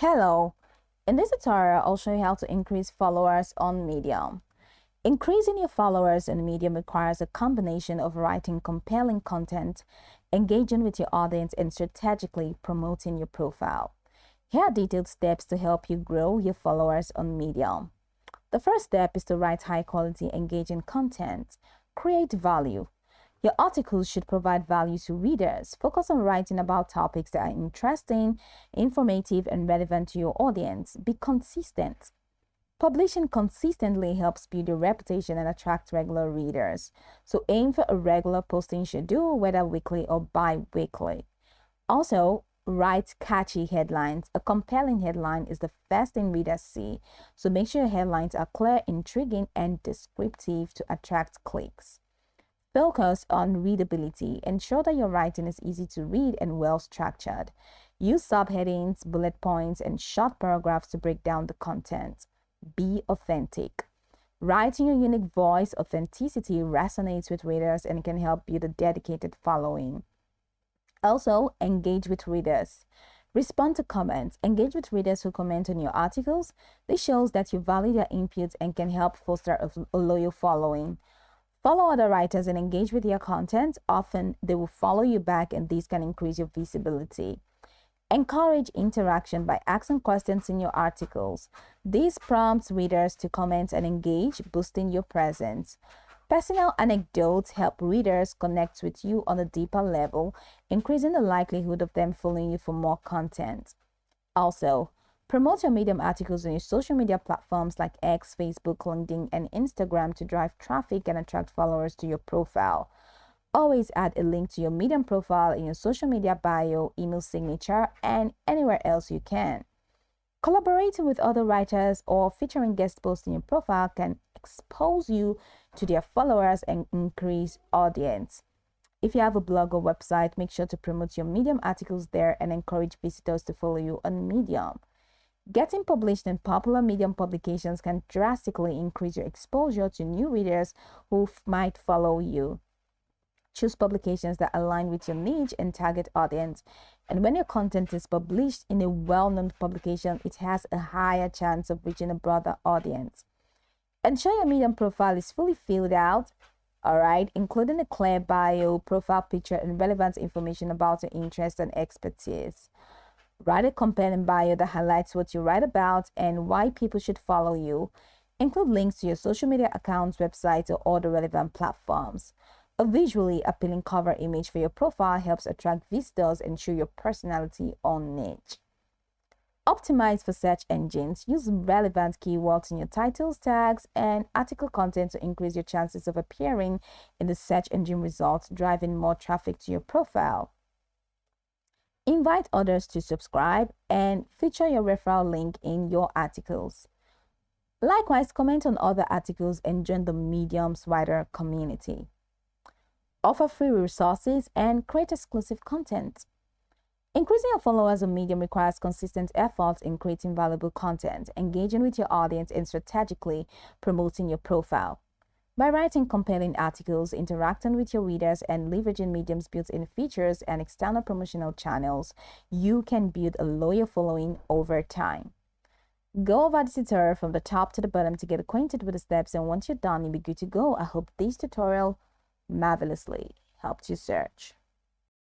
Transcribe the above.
Hello, in this tutorial, I'll show you how to increase followers on Medium. Increasing your followers on Medium requires a combination of writing compelling content, engaging with your audience, and strategically promoting your profile. Here are detailed steps to help you grow your followers on Medium. The first step is to write high-quality, engaging content. Create value. Your articles should provide value to readers. Focus on writing about topics that are interesting, informative, and relevant to your audience. Be consistent. Publishing consistently helps build your reputation and attract regular readers. So aim for a regular posting schedule, whether weekly or bi-weekly. Also, write catchy headlines. A compelling headline is the first thing readers see. So make sure your headlines are clear, intriguing, and descriptive to attract clicks. Focus on readability. Ensure that your writing is easy to read and well structured. Use subheadings, bullet points, and short paragraphs to break down the content. Be authentic. Write in your unique voice. Authenticity resonates with readers and can help build a dedicated following. Also, engage with readers. Respond to comments. Engage with readers who comment on your articles. This shows that you value their input and can help foster a loyal following. Follow other writers and engage with their content. Often, they will follow you back, and this can increase your visibility. Encourage interaction by asking questions in your articles. This prompts readers to comment and engage, boosting your presence. Personal anecdotes help readers connect with you on a deeper level, increasing the likelihood of them following you for more content. Also, promote your Medium articles on your social media platforms like X, Facebook, LinkedIn, and Instagram to drive traffic and attract followers to your profile. Always add a link to your Medium profile in your social media bio, email signature, and anywhere else you can. Collaborating with other writers or featuring guest posts in your profile can expose you to their followers and increase audience. If you have a blog or website, make sure to promote your Medium articles there and encourage visitors to follow you on Medium. Getting published in popular Medium publications can drastically increase your exposure to new readers who might follow you. Choose publications that align with your niche and target audience. And when your content is published in a well-known publication, it has a higher chance of reaching a broader audience. Ensure your Medium profile is fully filled out, including a clear bio, profile picture, and relevant information about your interests and expertise. Write a compelling bio that highlights what you write about and why people should follow you. Include links to your social media accounts, websites, or other relevant platforms. A visually appealing cover image for your profile helps attract visitors and show your personality or niche. Optimize for search engines. Use relevant keywords in your titles, tags, and article content to increase your chances of appearing in the search engine results, driving more traffic to your profile. Invite others to subscribe and feature your referral link in your articles. Likewise, comment on other articles and join the Medium's wider community. Offer free resources and create exclusive content. Increasing your followers on Medium requires consistent efforts in creating valuable content, engaging with your audience, and strategically promoting your profile. By writing compelling articles, interacting with your readers, and leveraging Medium's built-in features and external promotional channels, you can build a loyal following over time. Go over the tutorial from the top to the bottom to get acquainted with the steps, and once you're done, you'll be good to go. I hope this tutorial marvelously helped you search.